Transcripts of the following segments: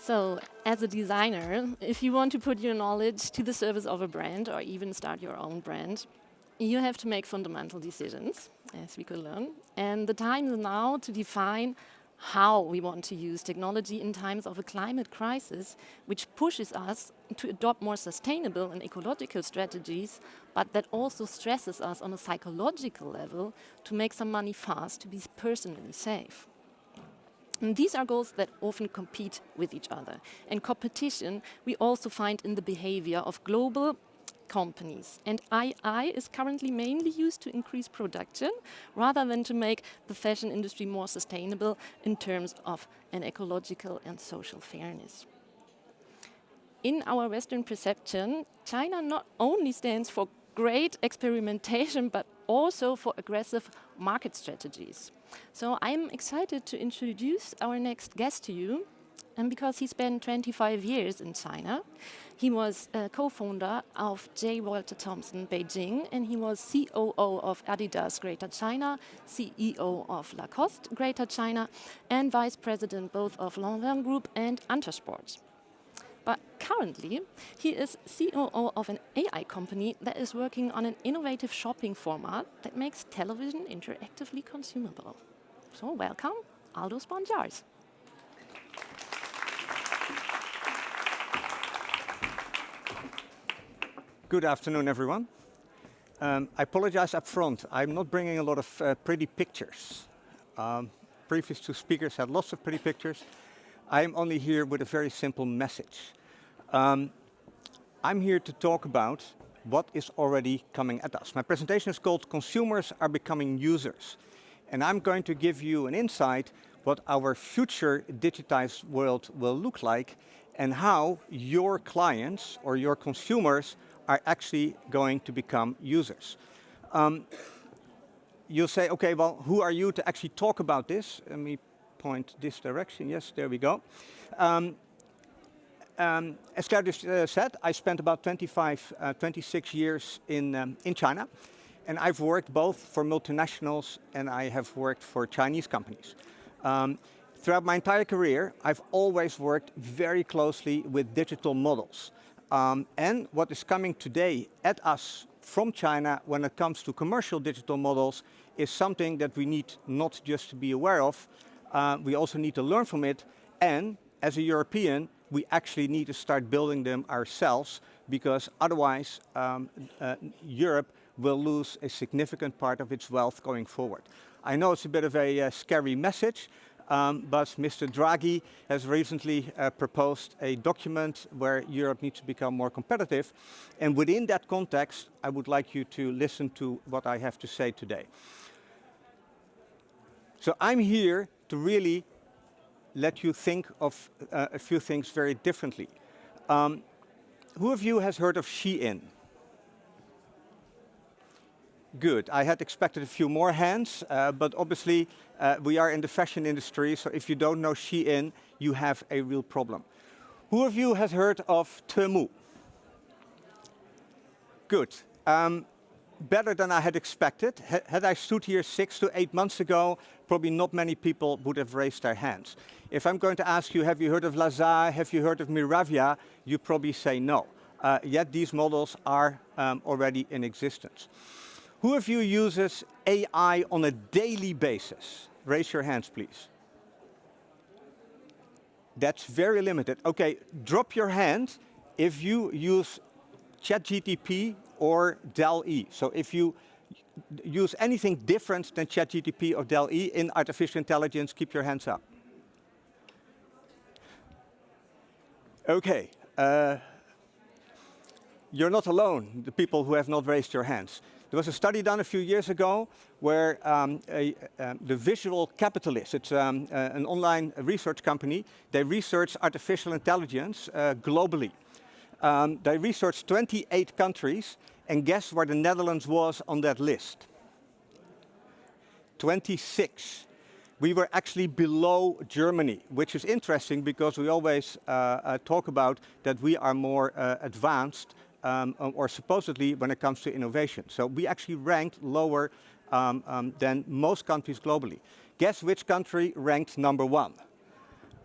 So, as a designer, if you want to put your knowledge to the service of a brand or even start your own brand, you have to make fundamental decisions, as we could learn. And the time is now to define how we want to use technology in times of a climate crisis, which pushes us to adopt more sustainable and ecological strategies, but that also stresses us on a psychological level to make some money fast to be personally safe. And these are goals that often compete with each other. And competition we also find in the behavior of global companies. And AI is currently mainly used to increase production rather than to make the fashion industry more sustainable in terms of an ecological and social fairness. In our Western perception, China not only stands for great experimentation, but also for aggressive market strategies. So I'm excited to introduce our next guest to you. And because he spent 25 years in China, he was a co-founder of J. Walter Thompson Beijing, and he was COO of Adidas Greater China, CEO of Lacoste Greater China, and vice president both of Lanvin Group and Intersport. But currently, he is COO of an AI company that is working on an innovative shopping format that makes television interactively consumable. So welcome, Aldo Spanjaars. Good afternoon, everyone. I apologize up front. I'm not bringing a lot of pretty pictures. Previous two speakers had lots of pretty pictures. I'm only here with a very simple message. I'm here to talk about what is already coming at us. My presentation is called Consumers Are Becoming Users. And I'm going to give you an insight what our future digitized world will look like and how your clients or your consumers are actually going to become users. You'll say, okay, well, who are you to actually talk about this? Let me point this direction. Yes, there we go. As Claudia said, I spent about 26 years in China. And I've worked both for multinationals and I have worked for Chinese companies. Throughout my entire career, I've always worked very closely with digital models. And what is coming today at us from China when it comes to commercial digital models is something that we need not just to be aware of, we also need to learn from it. And as a European, we actually need to start building them ourselves because otherwise Europe will lose a significant part of its wealth going forward. I know it's a bit of a scary message, but Mr. Draghi has recently proposed a document where Europe needs to become more competitive. And within that context, I would like you to listen to what I have to say today. So I'm here to really let you think of a few things very differently. Who of you has heard of Shein? Good. I had expected a few more hands, but obviously we are in the fashion industry, so if you don't know Shein, you have a real problem. Who of you has heard of Temu? Good. Better than I had expected. Had I stood here 6 to 8 months ago, probably not many people would have raised their hands. If I'm going to ask you, have you heard of Lazare, have you heard of Miravia, you probably say no. Yet these models are already in existence. Who of you uses AI on a daily basis? Raise your hands, please. That's very limited. Okay, drop your hand if you use ChatGPT or DALL-E. So if you use anything different than ChatGPT or DALL-E in artificial intelligence, keep your hands up. Okay, you're not alone, the people who have not raised your hands. There was a study done a few years ago where the Visual Capitalist, it's an online research company, they researched artificial intelligence globally. They researched 28 countries, and guess where the Netherlands was on that list? 26. We were actually below Germany, which is interesting because we always talk about that we are more advanced or supposedly when it comes to innovation. So we actually ranked lower than most countries globally. Guess which country ranked number 1?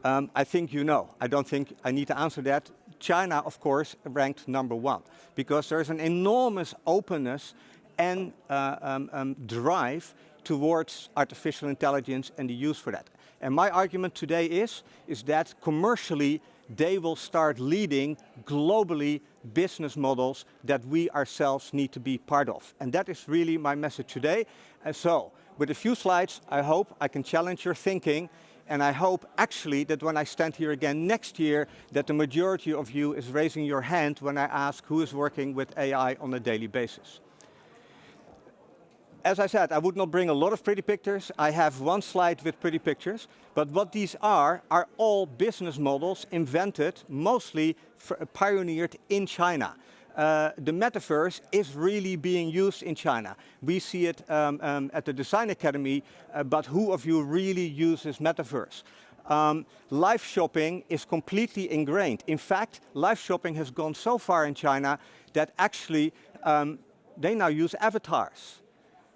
I think you know. I don't think I need to answer that. China, of course, ranked #1 because there's an enormous openness and drive towards artificial intelligence and the use for that. And my argument today is that commercially they will start leading globally business models that we ourselves need to be part of. And that is really my message today. And so, with a few slides, I hope I can challenge your thinking. And I hope actually that when I stand here again next year, that the majority of you is raising your hand when I ask who is working with AI on a daily basis. As I said, I would not bring a lot of pretty pictures. I have one slide with pretty pictures. But what these are all business models invented, mostly pioneered in China. The metaverse is really being used in China. We see it at the Design Academy, but who of you really uses metaverse? Live shopping is completely ingrained. In fact, live shopping has gone so far in China that actually they now use avatars.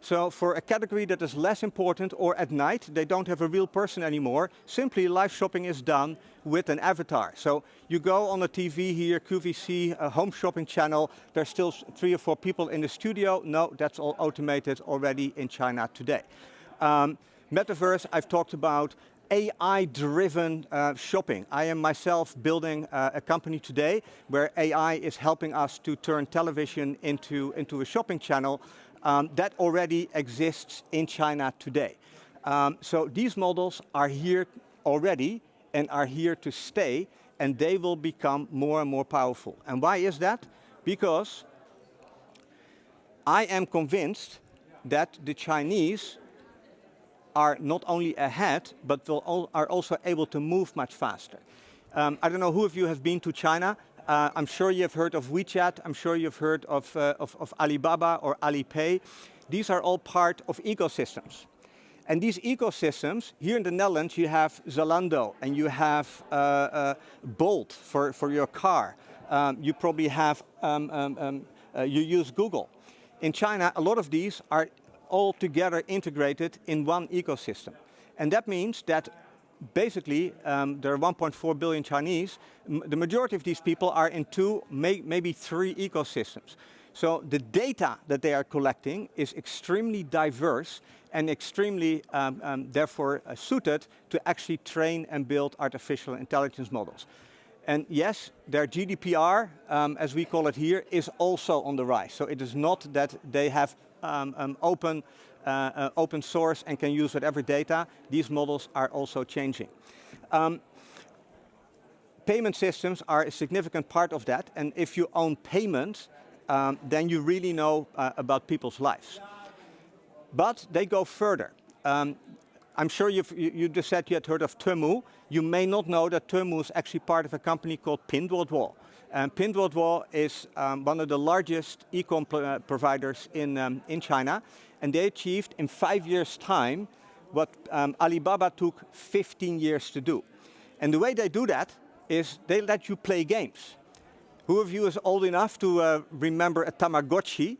So for a category that is less important, or at night, they don't have a real person anymore, simply live shopping is done with an avatar. So you go on the TV here, QVC, a home shopping channel, there's still 3 or 4 people in the studio. No, that's all automated already in China today. Metaverse, I've talked about. AI-driven shopping. I am myself building a company today where AI is helping us to turn television into a shopping channel. That already exists in China today. So these models are here already and are here to stay, and they will become more and more powerful. And why is that? Because I am convinced that the Chinese are not only ahead, but are also able to move much faster. I don't know who of you has been to China. I'm sure you have heard of WeChat. I'm sure you've heard of Alibaba or Alipay. These are all part of ecosystems. And these ecosystems, here in the Netherlands, you have Zalando and you have Bolt for your car. You probably have, you use Google. In China, a lot of these are all together integrated in one ecosystem. And that means that basically, there are 1.4 billion Chinese. The majority of these people are in 2, maybe 3 ecosystems. So the data that they are collecting is extremely diverse and extremely, therefore, suited to actually train and build artificial intelligence models. And yes, their GDPR, as we call it here, is also on the rise. So it is not that they have open source and can use whatever data. These models are also changing. Payment systems are a significant part of that, and if you own payments, then you really know about people's lives. But they go further. I'm sure you just said you had heard of Temu. You may not know that Temu is actually part of a company called Pinduoduo. And Pinduoduo is one of the largest e-com providers in China. And they achieved in 5 years' time what Alibaba took 15 years to do. And the way they do that is they let you play games. Who of you is old enough to remember a Tamagotchi?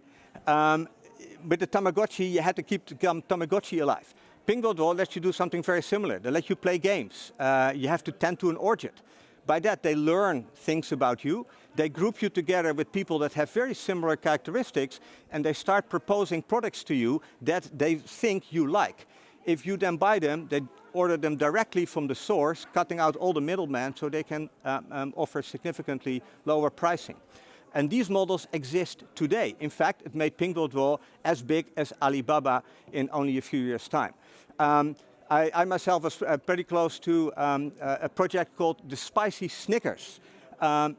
With the Tamagotchi, you had to keep the Tamagotchi alive. Pinduoduo lets you do something very similar. They let you play games. You have to tend to an orchard. By that, they learn things about you. They group you together with people that have very similar characteristics, and they start proposing products to you that they think you like. If you then buy them, they order them directly from the source, cutting out all the middlemen so they can offer significantly lower pricing. And these models exist today. In fact, it made Pinduoduo as big as Alibaba in only a few years' time. I myself was pretty close to a project called the Spicy Snickers.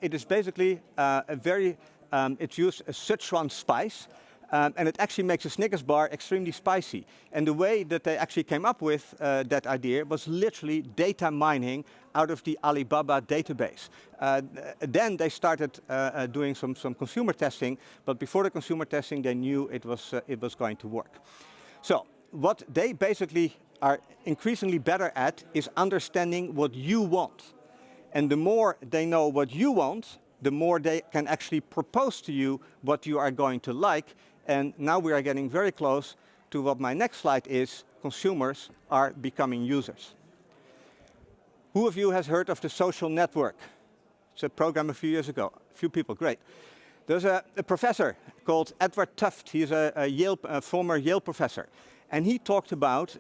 It is basically it's used a Sichuan spice, and it actually makes a Snickers bar extremely spicy. And the way that they actually came up with that idea was literally data mining out of the Alibaba database. Then they started doing some consumer testing, but before the consumer testing, they knew it was going to work. So what they basically are increasingly better at is understanding what you want. And the more they know what you want, the more they can actually propose to you what you are going to like. And now we are getting very close to what my next slide is. Consumers are becoming users. Who of you has heard of the social network? It's a program a few years ago. A few people, great. There's a professor called Edward Tufte. He's a former Yale professor. And he talked about,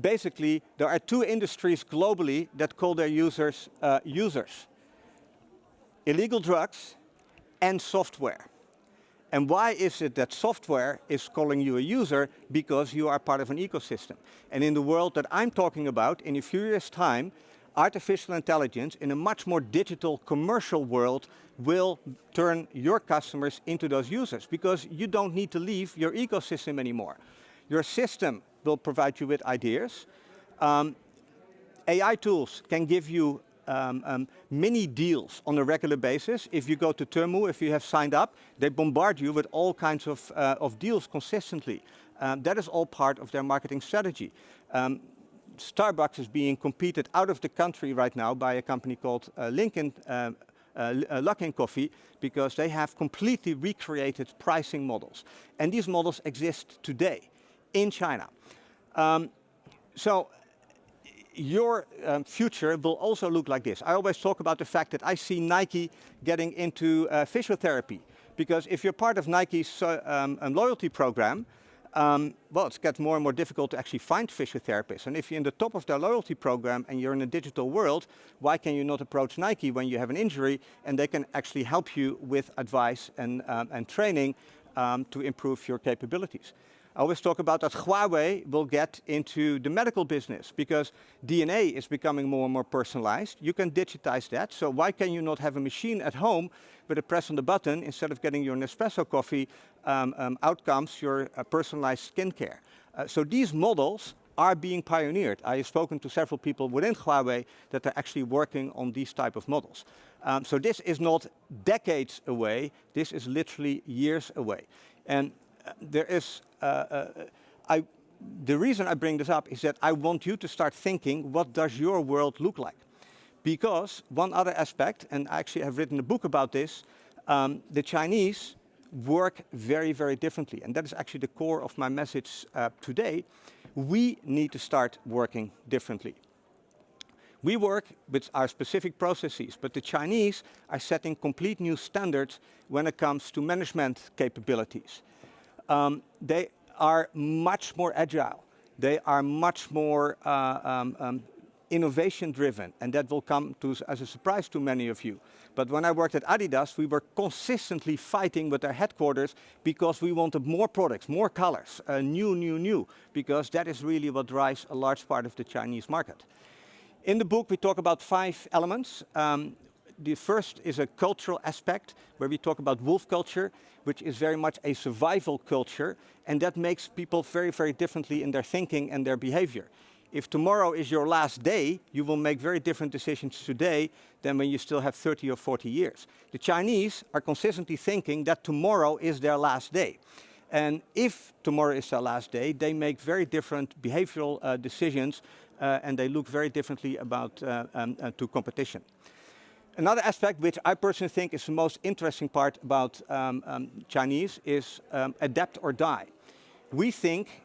basically, there are two industries globally that call their users users. Illegal drugs and software. And why is it that software is calling you a user? Because you are part of an ecosystem. And in the world that I'm talking about, in a few years' time, artificial intelligence in a much more digital commercial world will turn your customers into those users, because you don't need to leave your ecosystem anymore. Your system will provide you with ideas. AI tools can give you mini deals on a regular basis. If you go to Temu, if you have signed up, they bombard you with all kinds of deals consistently. That is all part of their marketing strategy. Starbucks is being competed out of the country right now by a company called Luckin Coffee, because they have completely recreated pricing models. And these models exist today in China. So your future will also look like this. I always talk about the fact that I see Nike getting into physiotherapy, because if you're part of Nike's loyalty program, well, it gets more and more difficult to actually find physiotherapists. And if you're in the top of their loyalty program and you're in a digital world, why can you not approach Nike when you have an injury, and they can actually help you with advice and training to improve your capabilities. I always talk about that Huawei will get into the medical business, because DNA is becoming more and more personalized. You can digitize that, so why can you not have a machine at home with a press on the button, instead of getting your Nespresso coffee, out comes your personalized skincare. So these models are being pioneered. I have spoken to several people within Huawei that are actually working on these type of models. So this is not decades away, this is literally years away. And there is, the reason I bring this up is that I want you to start thinking, what does your world look like? Because one other aspect, and I actually have written a book about this, the Chinese work very, very differently. And that is actually the core of my message today. We need to start working differently. We work with our specific processes, but the Chinese are setting complete new standards when it comes to management capabilities. They are much more agile. They are much more innovation driven, and that will come as a surprise to many of you. But when I worked at Adidas, we were consistently fighting with their headquarters because we wanted more products, more colors, new, because that is really what drives a large part of the Chinese market. In the book, we talk about 5 elements. The first is a cultural aspect, where we talk about wolf culture, which is very much a survival culture, and that makes people very, very differently in their thinking and their behavior. If tomorrow is your last day, you will make very different decisions today than when you still have 30 or 40 years. The Chinese are consistently thinking that tomorrow is their last day. And if tomorrow is their last day, they make very different behavioral decisions, and they look very differently about to competition. Another aspect which I personally think is the most interesting part about Chinese is adapt or die. We think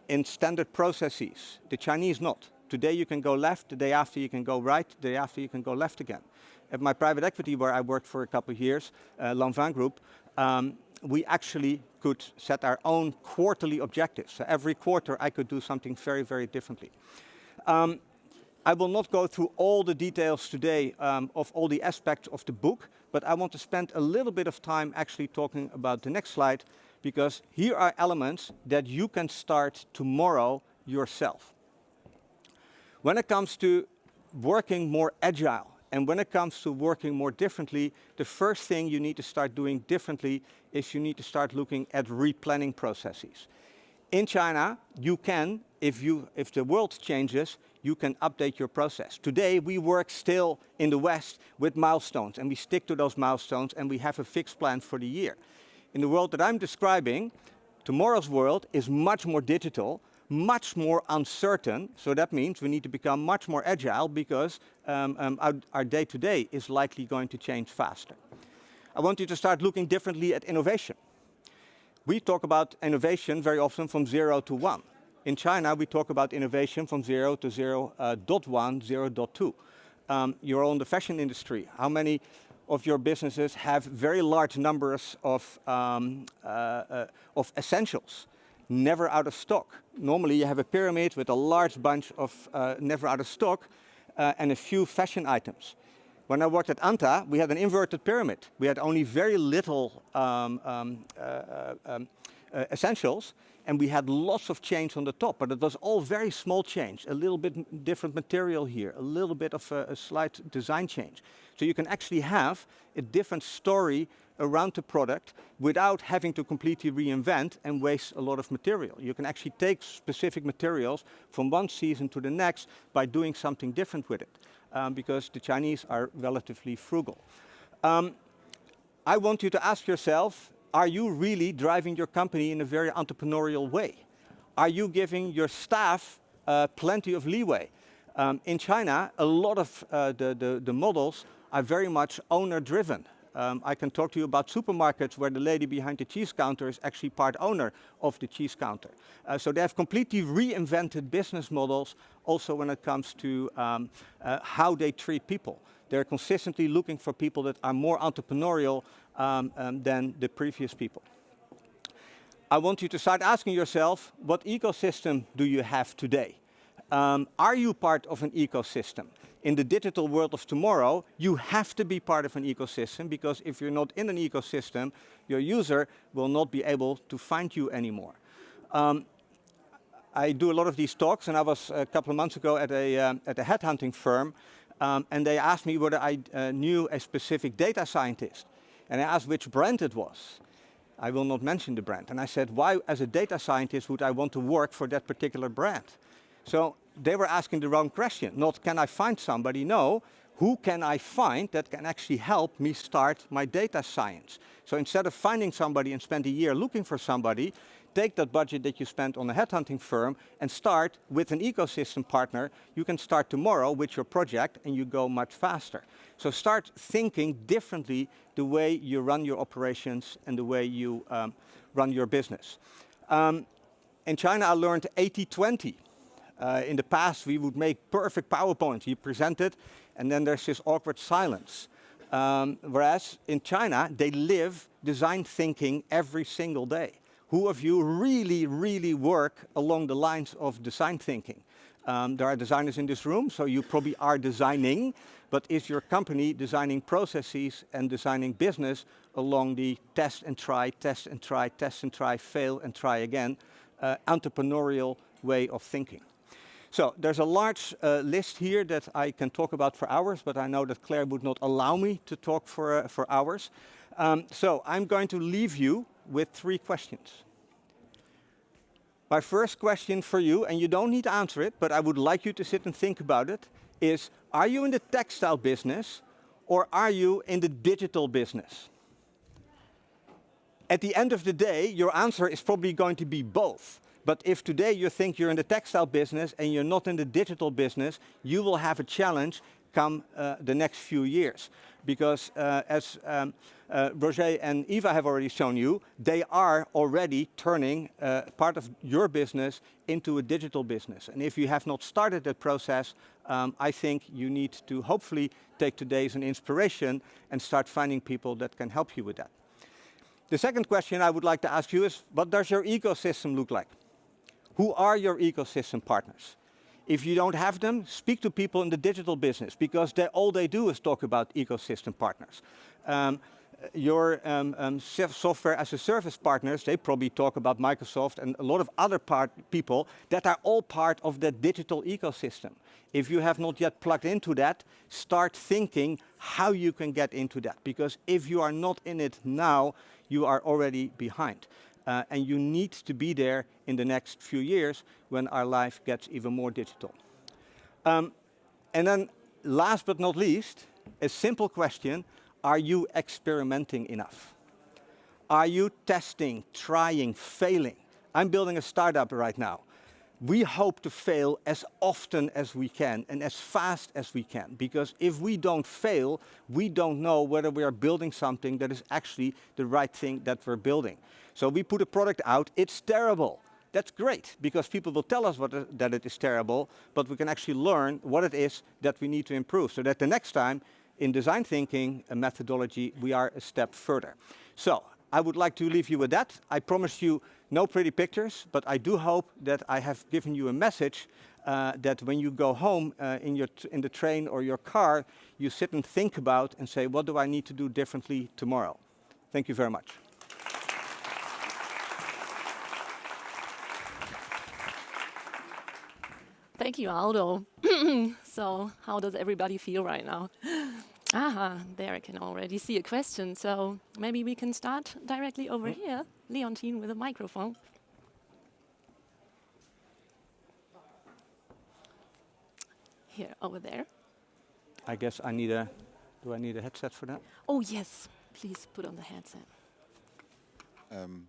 in standard processes, the Chinese not. Today you can go left, the day after you can go right, the day after you can go left again. At my private equity, where I worked for a couple of years, Lanvin Group, we actually could set our own quarterly objectives. So every quarter I could do something very, very differently. I will not go through all the details today of all the aspects of the book, but I want to spend a little bit of time actually talking about the next slide, because here are elements that you can start tomorrow yourself. When it comes to working more agile, and when it comes to working more differently, the first thing you need to start doing differently is you need to start looking at replanning processes. In China, you can, if the world changes, you can update your process. Today, we work still in the West with milestones, and we stick to those milestones, and we have a fixed plan for the year. In the world that I'm describing, tomorrow's world is much more digital, much more uncertain, so that means we need to become much more agile, because our day-to-day is likely going to change faster. I want you to start looking differently at innovation. We talk about innovation very often from 0 to 1. In China, we talk about innovation from 0 to 0.1, 0.2. You're all in the fashion industry. How many of your businesses have very large numbers of essentials, never out of stock? Normally you have a pyramid with a large bunch of never out of stock and a few fashion items. When I worked at Anta, we had an inverted pyramid. We had only very little essentials, and we had lots of change on the top, but it was all very small change, a little bit different material here, a little bit of a slight design change. So you can actually have a different story around the product without having to completely reinvent and waste a lot of material. You can actually take specific materials from one season to the next by doing something different with it, because the Chinese are relatively frugal. I want you to ask yourself, are you really driving your company in a very entrepreneurial way? Are you giving your staff plenty of leeway? In China, a lot of the models are very much owner-driven. I can talk to you about supermarkets where the lady behind the cheese counter is actually part owner of the cheese counter. So they have completely reinvented business models also when it comes to how they treat people. They're consistently looking for people that are more entrepreneurial than the previous people. I want you to start asking yourself, what ecosystem do you have today? Are you part of an ecosystem? In the digital world of tomorrow, you have to be part of an ecosystem, because if you're not in an ecosystem, your user will not be able to find you anymore. I do a lot of these talks, and I was a couple of months ago at a headhunting firm, and they asked me whether I knew a specific data scientist. And I asked which brand it was. I will not mention the brand. And I said, why as a data scientist would I want to work for that particular brand? So they were asking the wrong question. Not can I find somebody? No, who can I find that can actually help me start my data science? So instead of finding somebody and spend a year looking for somebody, take that budget that you spent on a headhunting firm and start with an ecosystem partner. You can start tomorrow with your project and you go much faster. So start thinking differently the way you run your operations and the way you run your business. In China, I learned 80-20. In the past, we would make perfect PowerPoints. You present it, and then there's this awkward silence. Whereas in China, they live design thinking every single day. Who of you really, really work along the lines of design thinking? There are designers in this room, so you probably are designing, but is your company designing processes and designing business along the test and try, test and try, test and try, fail and try again, entrepreneurial way of thinking? So there's a large list here that I can talk about for hours, but I know that Claire would not allow me to talk for hours. So I'm going to leave you with 3 questions. My first question for you, and you don't need to answer it, but I would like you to sit and think about it, is, are you in the textile business or are you in the digital business? At the end of the day, your answer is probably going to be both. But if today you think you're in the textile business and you're not in the digital business, you will have a challenge come the next few years. Because as Roger and Eva have already shown you, they are already turning part of your business into a digital business. And if you have not started that process, I think you need to hopefully take today as an inspiration and start finding people that can help you with that. The second question I would like to ask you is, what does your ecosystem look like? Who are your ecosystem partners? If you don't have them, speak to people in the digital business, because all they do is talk about ecosystem partners. Your software as a service partners, they probably talk about Microsoft and a lot of other people that are all part of that digital ecosystem. If you have not yet plugged into that, start thinking how you can get into that. Because if you are not in it now, you are already behind. And you need to be there in the next few years when our life gets even more digital. And then last but not least, a simple question, are you experimenting enough? Are you testing, trying, failing? I'm building a startup right now. We hope to fail as often as we can and as fast as we can, because if we don't fail, we don't know whether we are building something that is actually the right thing that we're building. So we put a product out, it's terrible. that's great, because people will tell us that it is terrible, but we can actually learn what it is that we need to improve, so that the next time in design thinking and methodology, we are a step further. So I would like to leave you with that. I promise you no pretty pictures, but I do hope that I have given you a message that when you go home in the train or your car, you sit and think about and say, what do I need to do differently tomorrow? Thank you very much. Thank you, Aldo. So how does everybody feel right now? Aha, there I can already see a question. So maybe we can start directly over here. Leontine with a microphone. Here, over there. I guess do I need a headset for that? Oh yes, please put on the headset. I'm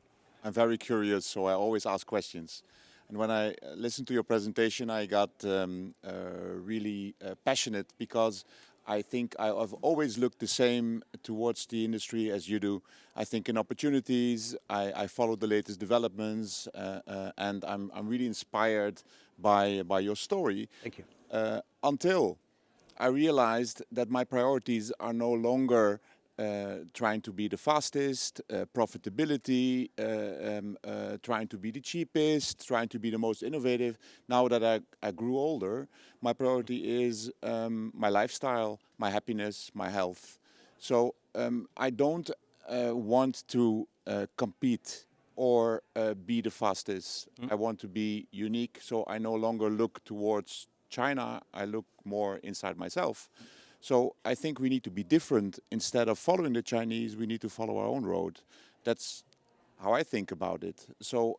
very curious, so I always ask questions. And when I listened to your presentation, I got really passionate, because I think I've always looked the same towards the industry as you do. I think in opportunities, I follow the latest developments, and I'm really inspired by your story. Thank you. Until I realized that my priorities are no longer trying to be the fastest, profitability, trying to be the cheapest, trying to be the most innovative. Now that I grew older, my priority is my lifestyle, my happiness, my health. So I don't want to compete or be the fastest. I want to be unique, so I no longer look towards China, I look more inside myself. So I think we need to be different. Instead of following the Chinese, we need to follow our own road. That's how I think about it. So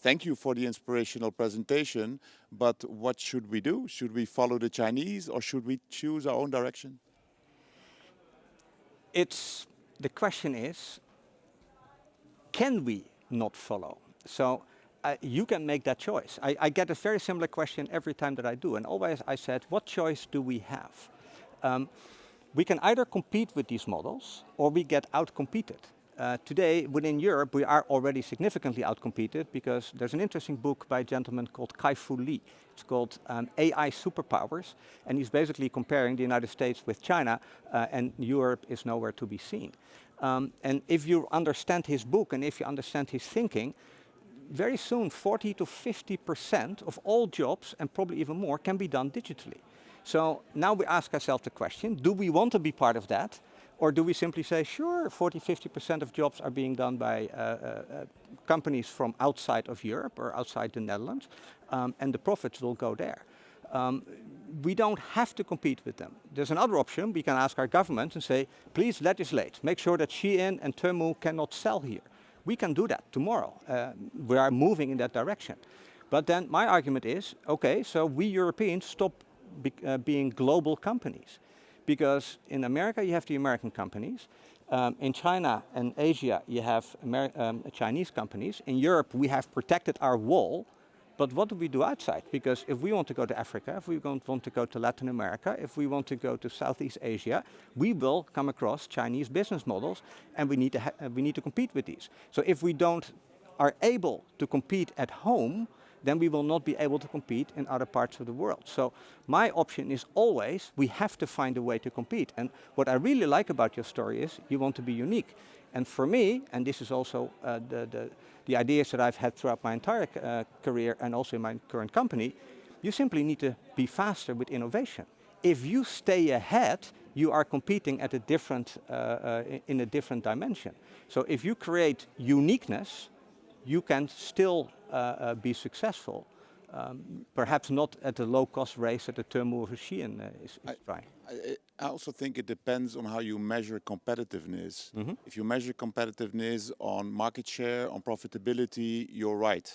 thank you for the inspirational presentation, but what should we do? Should we follow the Chinese, or should we choose our own direction? The question is, can we not follow? So you can make that choice. I get a very similar question every time that I do, and always I said, what choice do we have? We can either compete with these models, or we get outcompeted. Today, within Europe, we are already significantly outcompeted, because there's an interesting book by a gentleman called Kai-Fu Lee. It's called AI Superpowers, and he's basically comparing the United States with China, and Europe is nowhere to be seen. And if you understand his book, and if you understand his thinking, very soon 40 to 50% of all jobs, and probably even more, can be done digitally. So now we ask ourselves the question, do we want to be part of that? Or do we simply say, sure, 40, 50% of jobs are being done by companies from outside of Europe or outside the Netherlands, and the profits will go there. We don't have to compete with them. There's another option. We can ask our government and say, please legislate. Make sure that Shein and Temu cannot sell here. We can do that tomorrow. We are moving in that direction. But then my argument is, okay, so we Europeans stop being global companies. Because in America you have the American companies. In China and Asia you have Chinese companies. In Europe we have protected our wall. But what do we do outside? Because if we want to go to Africa, if we want to go to Latin America, if we want to go to Southeast Asia, we will come across Chinese business models, and we need to compete with these. So if we are able to compete at home, then we will not be able to compete in other parts of the world. So my option is always, we have to find a way to compete. And what I really like about your story is, you want to be unique. And for me, and this is also the ideas that I've had throughout my entire career and also in my current company, you simply need to be faster with innovation. If you stay ahead, you are competing at in a different dimension. So if you create uniqueness, you can still be successful. Perhaps not at the low-cost race that the Temu of Shein is trying. I also think it depends on how you measure competitiveness. If you measure competitiveness on market share, on profitability, you're right.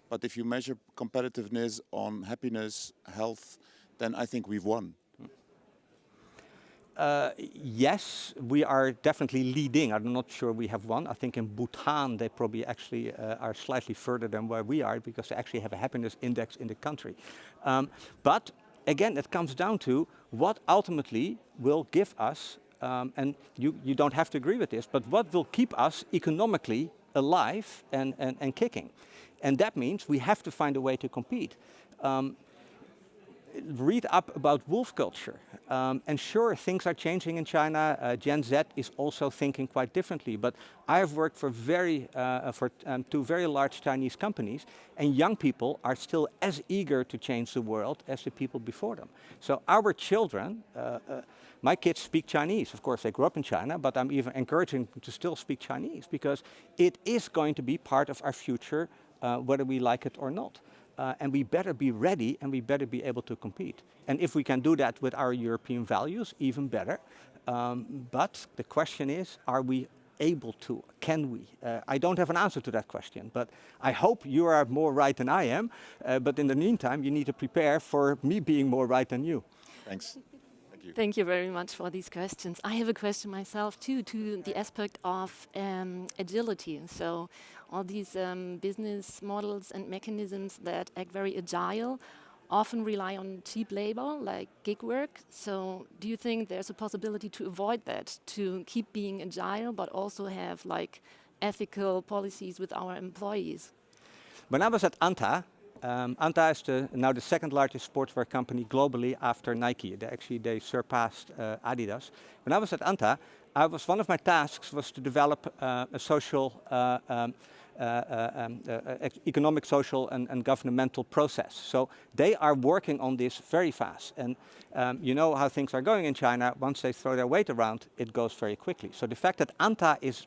But if you measure competitiveness on happiness, health, then I think we've won. Yes, we are definitely leading. I'm not sure we have won. I think in Bhutan they probably actually are slightly further than where we are, because they actually have a happiness index in the country. But again, it comes down to what ultimately will give us, and you don't have to agree with this, but what will keep us economically alive and kicking. And that means we have to find a way to compete. Read up about wolf culture. And sure, things are changing in China. Gen Z is also thinking quite differently. But I have worked for two very large Chinese companies, and young people are still as eager to change the world as the people before them. So our children, my kids speak Chinese. Of course, they grew up in China, but I'm even encouraging them to still speak Chinese because it is going to be part of our future, whether we like it or not. And we better be ready and we better be able to compete. And if we can do that with our European values, even better. But the question is, are we able to? Can we? I don't have an answer to that question, but I hope you are more right than I am. But in the meantime, you need to prepare for me being more right than you. Thanks. Thank you. Thank you very much for these questions. I have a question myself too, to the aspect of agility. So all these business models and mechanisms that act very agile often rely on cheap labor, like gig work. So do you think there's a possibility to avoid that, to keep being agile, but also have like ethical policies with our employees? When I was at Anta, Anta is now the second largest sportswear company globally after Nike. They surpassed Adidas. When I was at Anta, one of my tasks was to develop a social, economic, social, and governmental process. So they are working on this very fast. And you know how things are going in China. Once they throw their weight around, it goes very quickly. So the fact that Anta is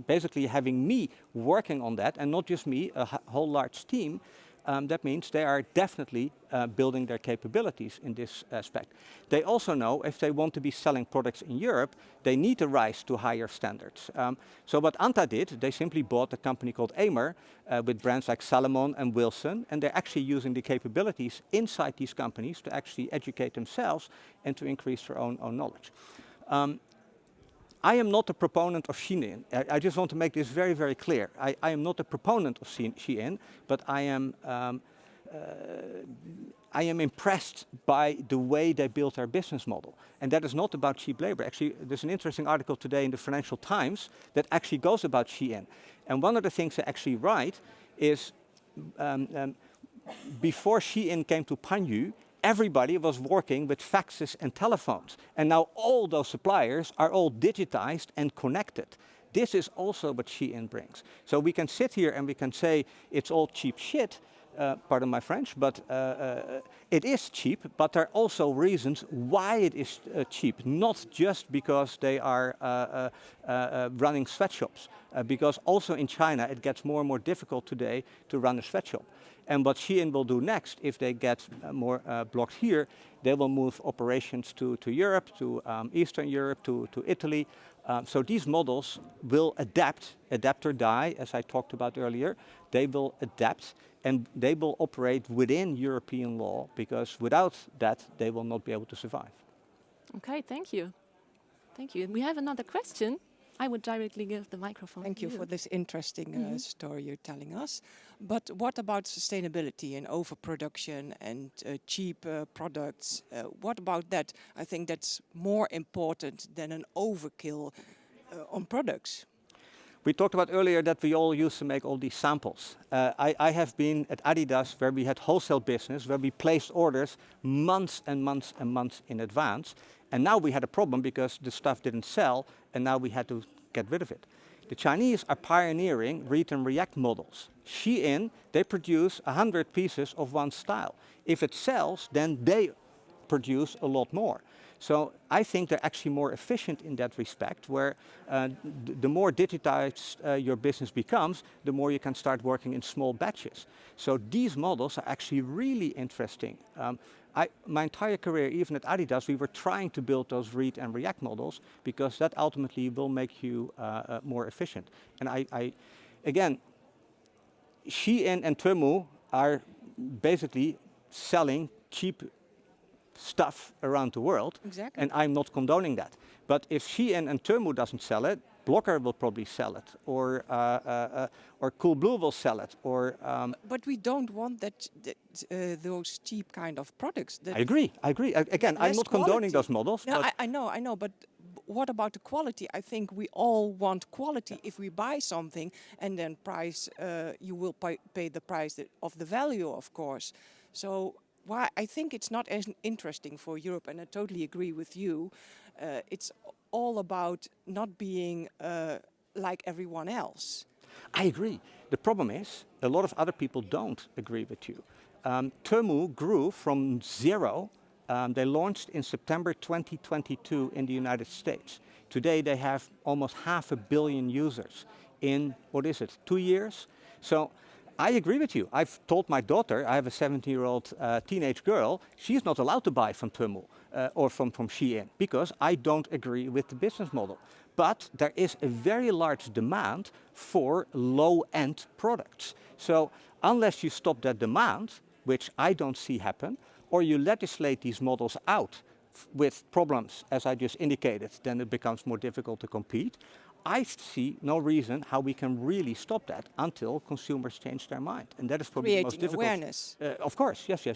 basically having me working on that, and not just me, a whole large team, that means they are definitely building their capabilities in this aspect. They also know if they want to be selling products in Europe, they need to rise to higher standards. So what Anta did, they simply bought a company called Amer with brands like Salomon and Wilson, and they're actually using the capabilities inside these companies to actually educate themselves and to increase their own knowledge. I am not a proponent of Shein. I just want to make this very, very clear. I am not a proponent of Shein, but I am impressed by the way they built their business model. And that is not about cheap labor. Actually, there's an interesting article today in the Financial Times that actually goes about Shein. And one of the things they actually write is, before Shein came to Panyu, everybody was working with faxes and telephones. And now all those suppliers are all digitized and connected. This is also what Shein brings. So we can sit here and we can say it's all cheap shit, pardon my French, but it is cheap, but there are also reasons why it is cheap, not just because they are running sweatshops, because also in China it gets more and more difficult today to run a sweatshop. And what Shein will do next, if they get more blocked here, they will move operations to Europe, to Eastern Europe, to Italy. So these models will adapt or die, as I talked about earlier. They will adapt and they will operate within European law, because without that, they will not be able to survive. Okay, thank you. Thank you. We have another question. I would directly give the microphone Thank to you for this interesting story you're telling us. But what about sustainability and overproduction and cheap products? What about that? I think that's more important than an overkill on products. We talked about earlier that we all used to make all these samples. I have been at Adidas where we had wholesale business, where we placed orders months and months and months in advance. And now we had a problem because the stuff didn't sell, and now we had to get rid of it. The Chinese are pioneering read and react models. Shein, they produce 100 pieces of one style. If it sells, then they produce a lot more. So I think they're actually more efficient in that respect, where the more digitized your business becomes, the more you can start working in small batches. So these models are actually really interesting. My entire career, even at Adidas, we were trying to build those read and react models, because that ultimately will make you more efficient. And again, Shein and Temu are basically selling cheap stuff around the world. Exactly. And I'm not condoning that. But if Shein and Temu doesn't sell it, Blocker will probably sell it, or Coolblue will sell it, or. But we don't want those cheap kind of products. I agree. Again, I'm not condoning those models. No, but I know. But what about the quality? I think we all want quality. If we buy something and then price, you will pay the price of the value, of course. So why I think it's not as interesting for Europe, and I totally agree with you. It's all about not being like everyone else. I agree. The problem is, a lot of other people don't agree with you. Temu grew from zero. They launched in September 2022 in the United States. Today they have almost 500 million users in, 2 years? So I agree with you. I've told my daughter, I have a 17-year-old teenage girl, she's not allowed to buy from Temu or from Shein because I don't agree with the business model. But there is a very large demand for low-end products. So unless you stop that demand, which I don't see happen, or you legislate these models out with problems, as I just indicated, then it becomes more difficult to compete. I see no reason how we can really stop that until consumers change their mind. And that is probably the most difficult. Awareness. Of course, yes,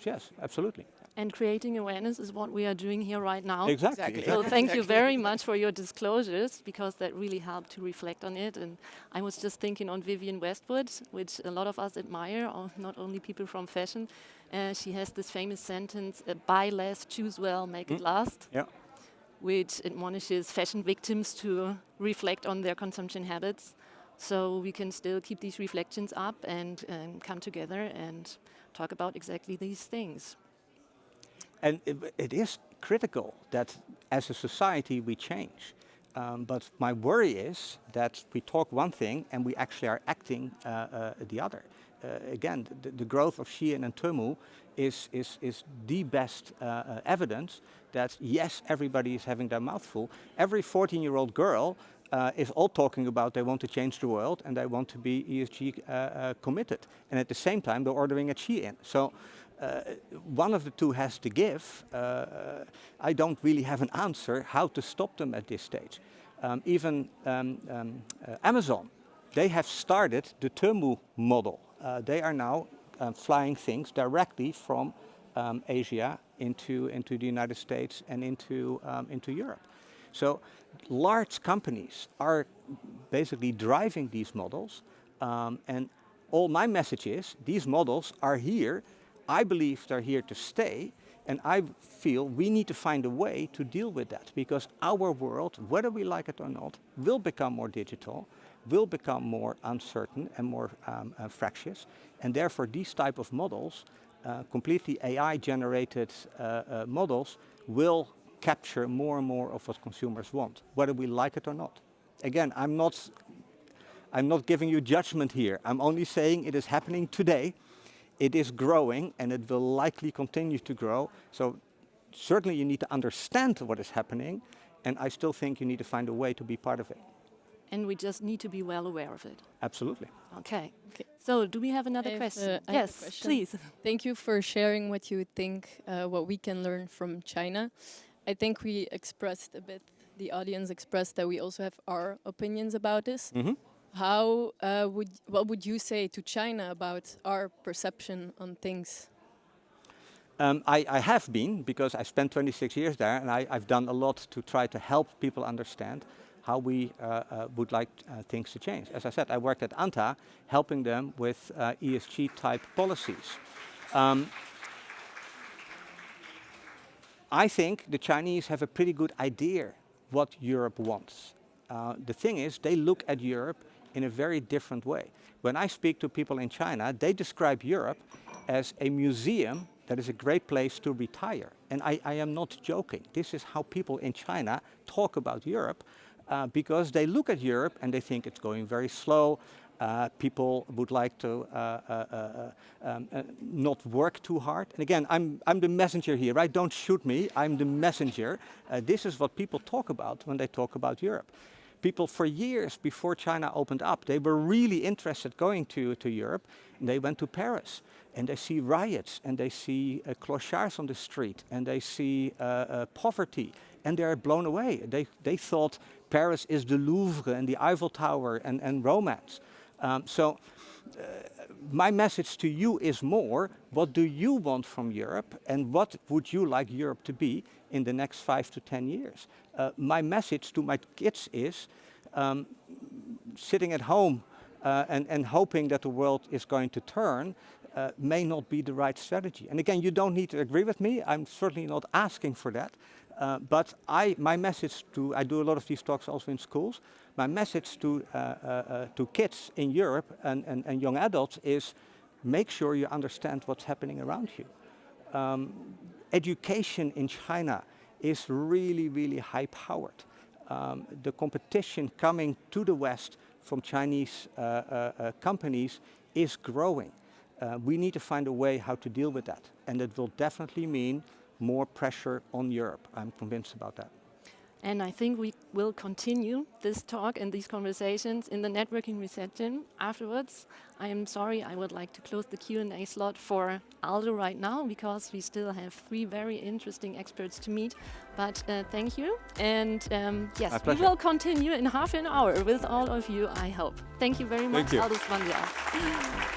absolutely. And creating awareness is what we are doing here right now. Exactly. So thank you very much for your disclosures, because that really helped to reflect on it. And I was just thinking on Vivienne Westwood, which a lot of us admire, or not only people from fashion. She has this famous sentence, buy less, choose well, make it last. Yeah. Which admonishes fashion victims to reflect on their consumption habits. So we can still keep these reflections up and come together and talk about exactly these things. And it is critical that as a society we change. But my worry is that we talk one thing and we actually are acting the other. Again, the growth of Shein and Temu is the best evidence that yes, everybody is having their mouth full. Every 14-year-old girl is all talking about they want to change the world and they want to be ESG committed. And at the same time, they're ordering at Shein. So one of the two has to give. I don't really have an answer how to stop them at this stage. Even Amazon, they have started the Temu model. They are now flying things directly from Asia into the United States and into Europe. So large companies are basically driving these models, and all my message is these models are here. I believe they're here to stay, and I feel we need to find a way to deal with that, because our world, whether we like it or not, will become more digital, will become more uncertain and more fractious, and therefore these type of models, completely AI-generated models, will capture more and more of what consumers want, whether we like it or not. Again, I'm not giving you judgment here. I'm only saying it is happening today. It is growing and it will likely continue to grow. So certainly you need to understand what is happening, and I still think you need to find a way to be part of it. And we just need to be well aware of it. Absolutely. Okay. So do we have another question? I have a Yes, question. please. Thank you for sharing what you think, what we can learn from China. I think we expressed a bit, the audience expressed that we also have our opinions about this. Mm-hmm. What would you say to China about our perception on things? I have been, because I spent 26 years there, and I've done a lot to try to help people understand how we would like things to change. As I said, I worked at Anta, helping them with ESG-type policies. I think the Chinese have a pretty good idea what Europe wants. The thing is, they look at Europe in a very different way. When I speak to people in China, they describe Europe as a museum that is a great place to retire. And I am not joking. This is how people in China talk about Europe, because they look at Europe and they think it's going very slow. People would like to not work too hard. And again, I'm the messenger here, right? Don't shoot me, I'm the messenger. This is what people talk about when they talk about Europe. People for years before China opened up, they were really interested going to Europe. And they went to Paris and they see riots and they see clochards on the street and they see poverty, and they're blown away. They thought Paris is the Louvre and the Eiffel Tower and romance. So my message to you is more, what do you want from Europe and what would you like Europe to be in the next 5 to 10 years? My message to my kids is sitting at home and hoping that the world is going to turn may not be the right strategy. And again, you don't need to agree with me. I'm certainly not asking for that. But my message I do a lot of these talks also in schools. My message to kids in Europe and young adults is make sure you understand what's happening around you. Education in China is really, really high powered. The competition coming to the West from Chinese companies is growing. We need to find a way how to deal with that. And it will definitely mean more pressure on Europe. I'm convinced about that. And I think we will continue this talk and these conversations in the networking reception afterwards. I am sorry, I would like to close the Q&A slot for Aldo right now because we still have 3 very interesting experts to meet. But thank you. And yes, we will continue in half an hour with all of you, I hope. Thank you very much, Aldo Spanjaars.